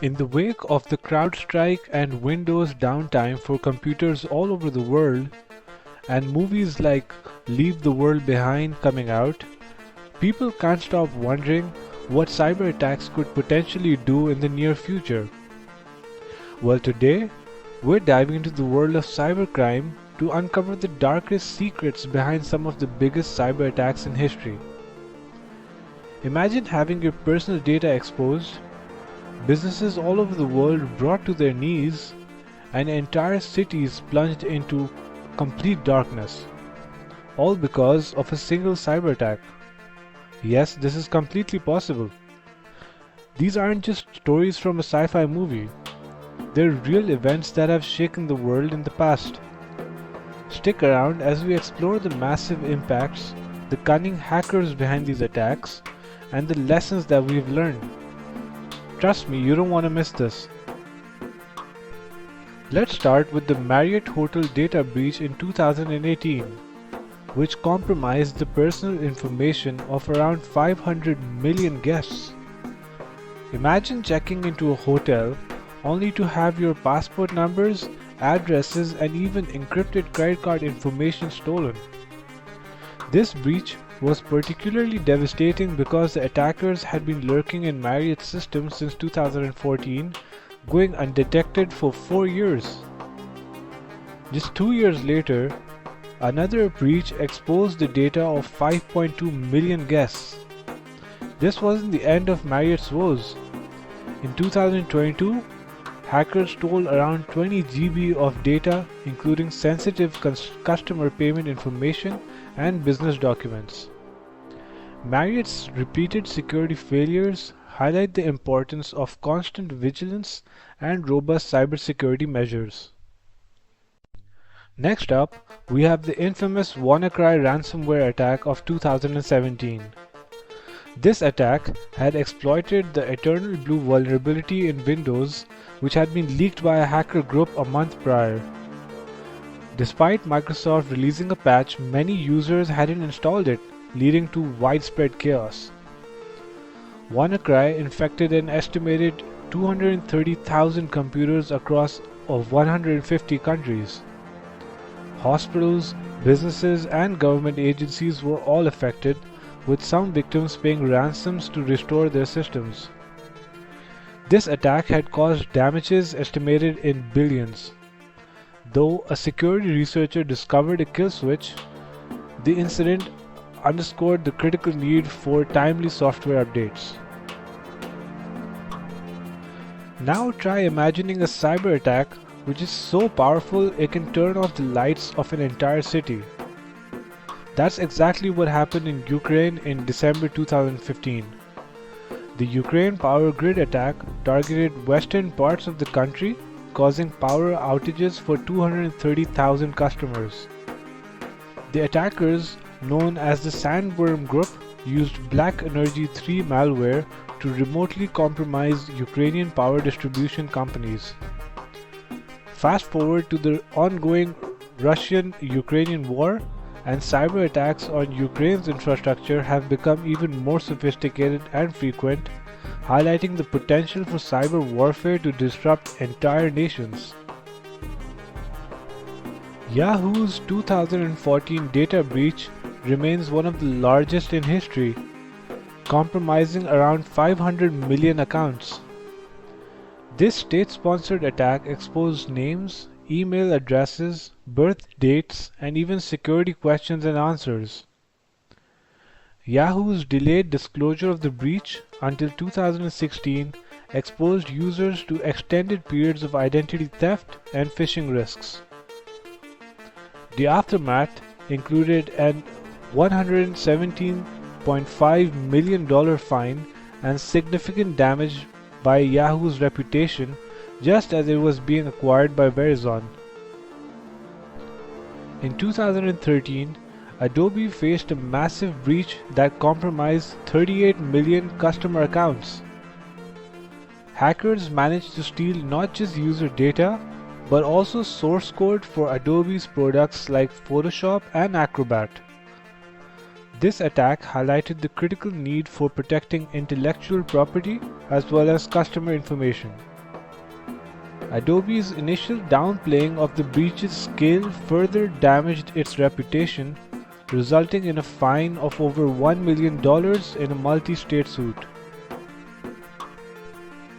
In the wake of the CrowdStrike and Windows downtime for computers all over the world, and movies like Leave the World Behind coming out, people can't stop wondering what cyber attacks could potentially do in the near future. Well, today, we're diving into the world of cybercrime to uncover the darkest secrets behind some of the biggest cyber attacks in history. Imagine having your personal data exposed, businesses all over the world brought to their knees, and entire cities plunged into complete darkness, all because of a single cyber attack. Yes, this is completely possible. These aren't just stories from a sci-fi movie. They're real events that have shaken the world in the past. Stick around as we explore the massive impacts, the cunning hackers behind these attacks, and the lessons that we've learned. Trust me, you don't want to miss this. Let's start with the Marriott Hotel data breach in 2018, which compromised the personal information of around 500 million guests. Imagine checking into a hotel only to have your passport numbers, addresses, and even encrypted credit card information stolen. This breach was particularly devastating because the attackers had been lurking in Marriott's system since 2014, going undetected for 4 years. Just 2 years later, another breach exposed the data of 5.2 million guests. This wasn't the end of Marriott's woes. In 2022, hackers stole around 20 GB of data, including sensitive customer payment information and business documents. Marriott's repeated security failures highlight the importance of constant vigilance and robust cybersecurity measures. Next up, we have the infamous WannaCry ransomware attack of 2017. This attack had exploited the Eternal Blue vulnerability in Windows, which had been leaked by a hacker group a month prior. Despite Microsoft releasing a patch, many users hadn't installed it, leading to widespread chaos. WannaCry infected an estimated 230,000 computers across 150 countries. Hospitals, businesses, and government agencies were all affected, with some victims paying ransoms to restore their systems. This attack had caused damages estimated in billions. Though a security researcher discovered a kill switch, the incident underscored the critical need for timely software updates. Now try imagining a cyber attack which is so powerful it can turn off the lights of an entire city. That's exactly what happened in Ukraine in December 2015. The Ukraine power grid attack targeted western parts of the country, causing power outages for 230,000 customers. The attackers, known as the Sandworm Group, used Black Energy 3 malware to remotely compromise Ukrainian power distribution companies. Fast forward to the ongoing Russian-Ukrainian war, and cyber attacks on Ukraine's infrastructure have become even more sophisticated and frequent, highlighting the potential for cyber warfare to disrupt entire nations. Yahoo's 2014 data breach remains one of the largest in history, compromising around 500 million accounts. This state-sponsored attack exposed names, email addresses, birth dates, and even security questions and answers. Yahoo's delayed disclosure of the breach until 2016 exposed users to extended periods of identity theft and phishing risks. The aftermath included an $117.5 million fine and significant damage by Yahoo's reputation just as it was being acquired by Verizon. In 2013, Adobe faced a massive breach that compromised 38 million customer accounts. Hackers managed to steal not just user data, but also source code for Adobe's products like Photoshop and Acrobat. This attack highlighted the critical need for protecting intellectual property as well as customer information. Adobe's initial downplaying of the breach's scale further damaged its reputation, resulting in a fine of over $1 million in a multi-state suit.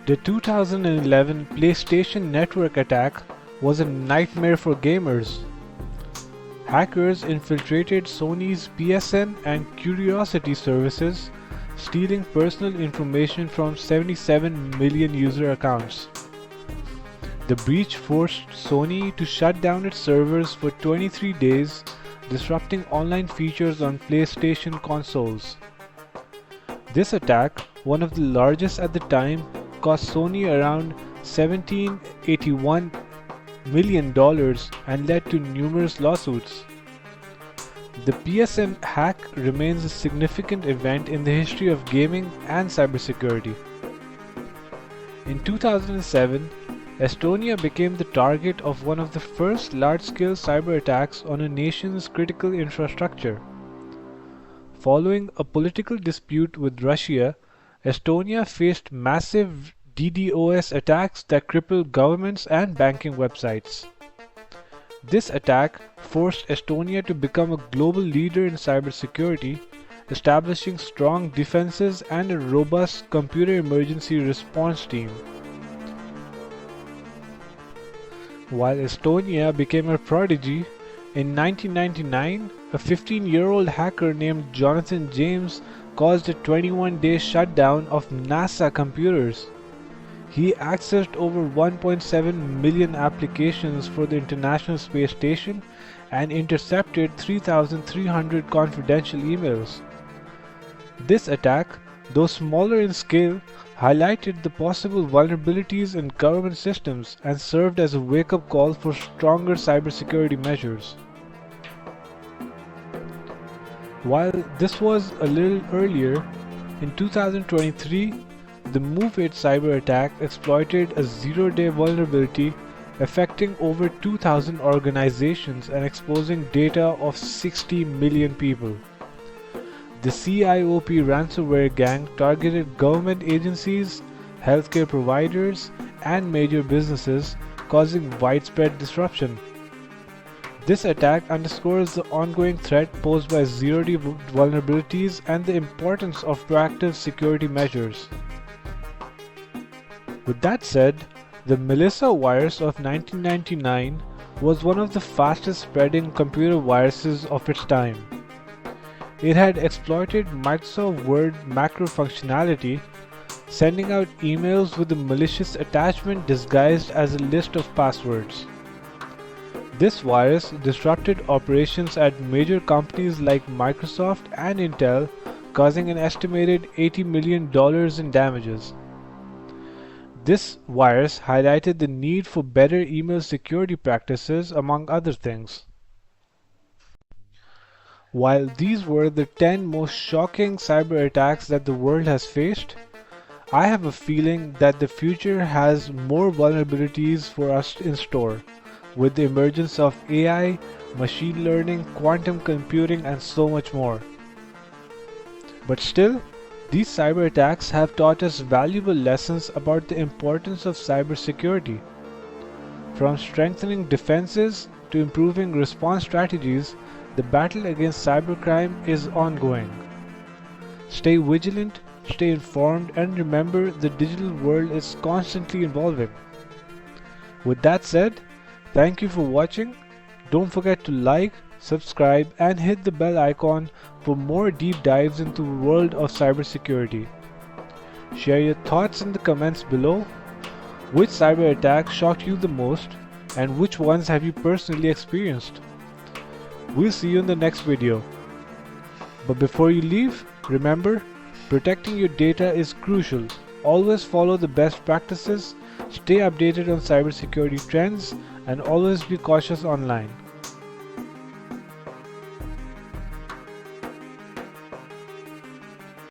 The 2011 PlayStation Network attack was a nightmare for gamers. Hackers infiltrated Sony's PSN and Curiosity services, stealing personal information from 77 million user accounts. The breach forced Sony to shut down its servers for 23 days, disrupting online features on PlayStation consoles. This attack, one of the largest at the time, cost Sony around $1781 million and led to numerous lawsuits. The PSN hack remains a significant event in the history of gaming and cybersecurity. In 2007, Estonia became the target of one of the first large-scale cyber attacks on a nation's critical infrastructure. Following a political dispute with Russia, Estonia faced massive DDoS attacks that crippled governments and banking websites. This attack forced Estonia to become a global leader in cybersecurity, establishing strong defenses and a robust computer emergency response team. While Estonia became a prodigy, in 1999, a 15-year-old hacker named Jonathan James caused a 21-day shutdown of NASA computers. He accessed over 1.7 million applications for the International Space Station and intercepted 3,300 confidential emails. This attack, though smaller in scale, highlighted the possible vulnerabilities in government systems and served as a wake-up call for stronger cybersecurity measures. While this was a little earlier, in 2023, the MoveIt cyber attack exploited a zero-day vulnerability affecting over 2,000 organizations and exposing data of 60 million people. The CIOP ransomware gang targeted government agencies, healthcare providers, and major businesses, causing widespread disruption. This attack underscores the ongoing threat posed by zero-day vulnerabilities and the importance of proactive security measures. With that said, the Melissa virus of 1999 was one of the fastest spreading computer viruses of its time. It had exploited Microsoft Word macro functionality, sending out emails with a malicious attachment disguised as a list of passwords. This virus disrupted operations at major companies like Microsoft and Intel, causing an estimated $80 million in damages. This virus highlighted the need for better email security practices, among other things. While these were the 10 most shocking cyber attacks that the world has faced, I have a feeling that the future has more vulnerabilities for us in store, with the emergence of AI, machine learning, quantum computing, and so much more. But still, these cyber attacks have taught us valuable lessons about the importance of cybersecurity. From strengthening defenses to improving response strategies, the battle against cybercrime is ongoing. Stay vigilant, stay informed, and remember the digital world is constantly evolving. With that said, thank you for watching. Don't forget to like, subscribe, and hit the bell icon for more deep dives into the world of cybersecurity. Share your thoughts in the comments below. Which cyber attack shocked you the most, and which ones have you personally experienced? We'll see you in the next video. But before you leave, remember, protecting your data is crucial. Always follow the best practices, stay updated on cybersecurity trends, and always be cautious online.